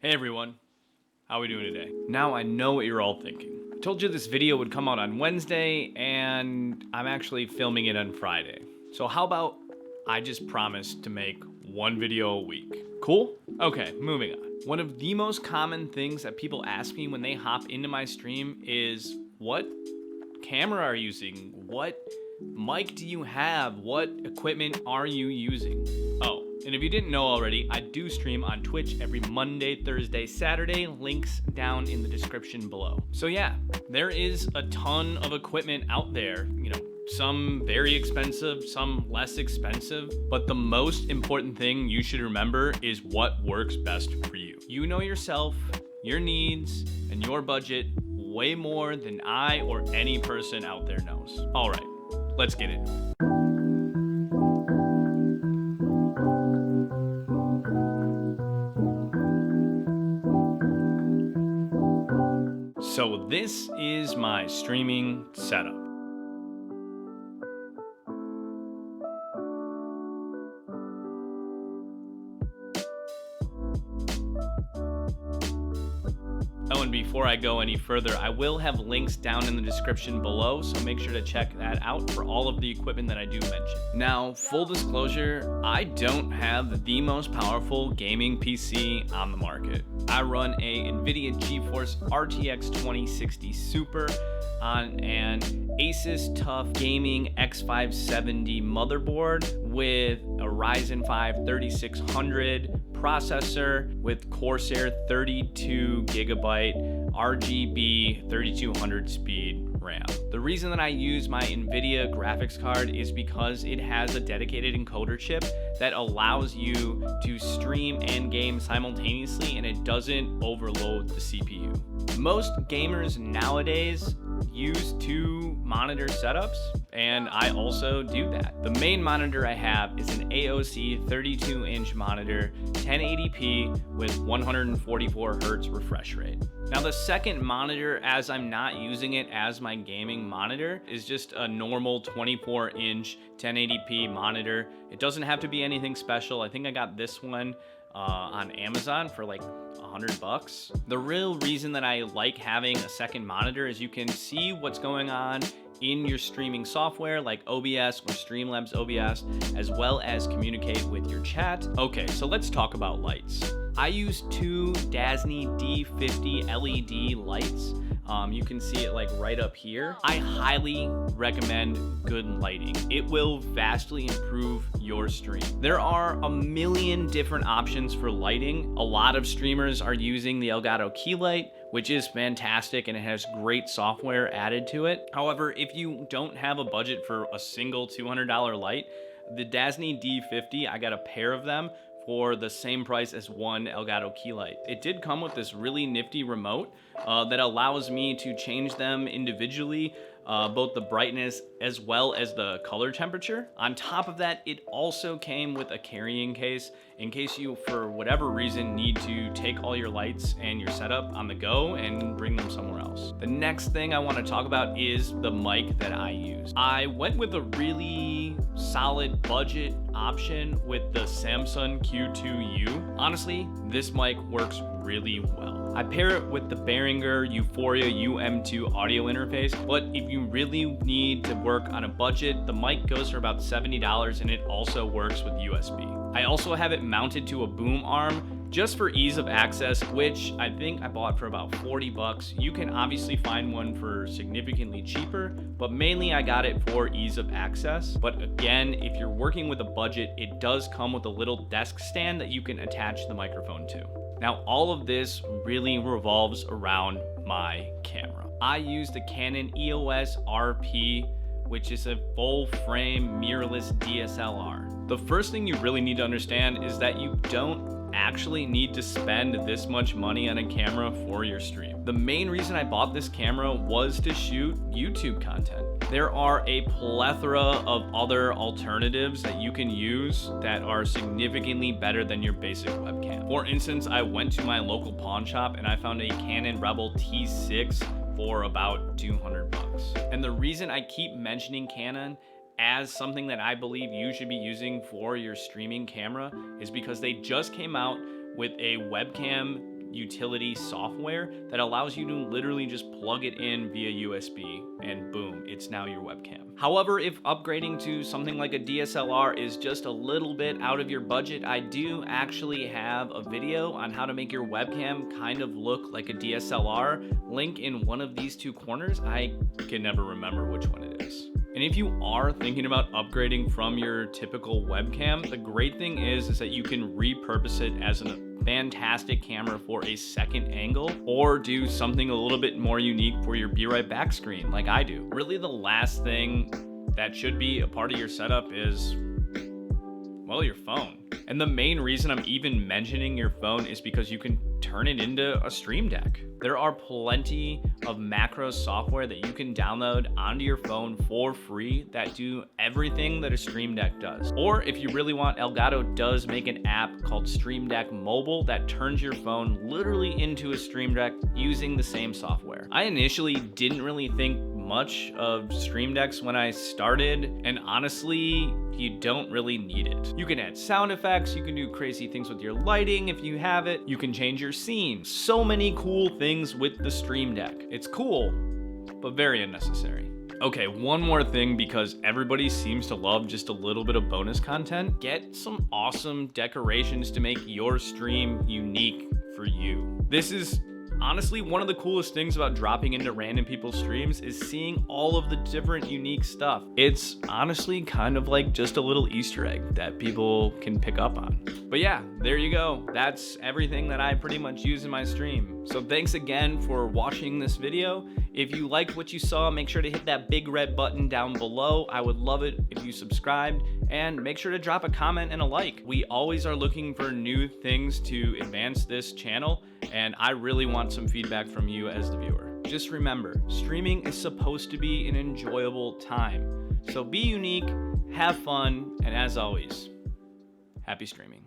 Hey everyone, how are we doing today? Now I know what you're all thinking. I told you this video would come out on Wednesday, and I'm actually filming it on Friday. So how about I just promise to make one video a week? Cool? Okay, moving on. One of the most common things that people ask me when they hop into my stream is, what camera are you using? What mic do you have? What equipment are you using? Oh, and if you didn't know already, I do stream on Twitch every Monday, Thursday, Saturday. Links down in the description below. So yeah, there is a ton of equipment out there, some very expensive, some less expensive, but the most important thing you should remember is what works best for you. You know yourself, your needs, and your budget way more than I or any person out there knows. All right, let's get into it. So this is my streaming setup. Oh, and before I go any further, I will have links down in the description below, so make sure to check that out for all of the equipment that I do mention. Now, full disclosure, I don't have the most powerful gaming PC on the market. I run a NVIDIA GeForce RTX 2060 Super on an Asus TUF Gaming X570 motherboard with a Ryzen 5 3600 processor with Corsair 32 gigabyte RGB 3200 speed RAM. The reason that I use my NVIDIA graphics card is because it has a dedicated encoder chip that allows you to stream and game simultaneously, and it doesn't overload the CPU. Most gamers nowadays use two monitor setups, and I also do that. The main monitor I have is an AOC 32-inch monitor, 1080p with 144 Hz refresh rate. Now the second monitor, as I'm not using it as my gaming monitor, is just a normal 24-inch 1080p monitor. It doesn't have to be anything special. I think I got this one on Amazon for like $100. The real reason that I like having a second monitor is you can see what's going on in your streaming software like OBS or Streamlabs OBS, as well as communicate with your chat. Okay, so let's talk about lights. I use two DASNY D50 LED lights. You can see it like right up here. I highly recommend good lighting. It will vastly improve your stream. There are a million different options for lighting. A lot of streamers are using the Elgato Key Light, which is fantastic and it has great software added to it. However, if you don't have a budget for a single $200 light, the DASNY D50, I got a pair of them for the same price as one Elgato Key Light. It did come with this really nifty remote that allows me to change them individually, both the brightness as well as the color temperature. On top of that, it also came with a carrying case in case you, for whatever reason, need to take all your lights and your setup on the go and bring them somewhere else. The next thing I want to talk about is the mic that I use. I went with a really solid budget option with the Samson Q2U. Honestly, this mic works really well. I pair it with the Behringer Euphoria UM2 audio interface, but if you really need to work on a budget, the mic goes for about $70 and it also works with USB. I also have it mounted to a boom arm just for ease of access, which I think I bought for about 40 bucks. You can obviously find one for significantly cheaper, but mainly I got it for ease of access. But again, if you're working with a budget, it does come with a little desk stand that you can attach the microphone to. Now, all of this really revolves around my camera. I use the Canon EOS RP, which is a full frame mirrorless DSLR. The first thing you really need to understand is that you don't actually need to spend this much money on a camera for your stream. The main reason I bought this camera was to shoot YouTube content. There are a plethora of other alternatives that you can use that are significantly better than your basic webcam. For instance, I went to my local pawn shop and I found a Canon Rebel T6 for about 200 bucks. And the reason I keep mentioning Canon as something that I believe you should be using for your streaming camera is because they just came out with a webcam utility software that allows you to literally just plug it in via USB and boom, it's now your webcam. However, if upgrading to something like a DSLR is just a little bit out of your budget, I do actually have a video on how to make your webcam kind of look like a DSLR. Link in one of these two corners. I can never remember which one it is. And if you are thinking about upgrading from your typical webcam, the great thing is that you can repurpose it as a fantastic camera for a second angle, or do something a little bit more unique for your Be Right Back screen like I do. Really, the last thing that should be a part of your setup is, well, your phone. And the main reason I'm even mentioning your phone is because you can turn it into a Stream Deck. There are plenty of macro software that you can download onto your phone for free that do everything that a Stream Deck does. Or if you really want, Elgato does make an app called Stream Deck Mobile that turns your phone literally into a Stream Deck using the same software. I initially didn't really think much of Stream Decks when I started, and honestly, you don't really need it. You can add sound effects, you can do crazy things with your lighting if you have it, you can change your scene. So many cool things with the Stream Deck. It's cool, but very unnecessary. Okay, one more thing, because everybody seems to love just a little bit of bonus content. Get some awesome decorations to make your stream unique for you. This is honestly one of the coolest things about dropping into random people's streams is seeing all of the different unique stuff. It's honestly kind of like just a little Easter egg that people can pick up on. But yeah, there you go. That's everything that I pretty much use in my stream. So thanks again for watching this video. If you liked what you saw, make sure to hit that big red button down below. I would love it if you subscribed, and make sure to drop a comment and a like. We always are looking for new things to advance this channel, and I really want some feedback from you as the viewer. Just remember, streaming is supposed to be an enjoyable time. So be unique, have fun, and as always, happy streaming.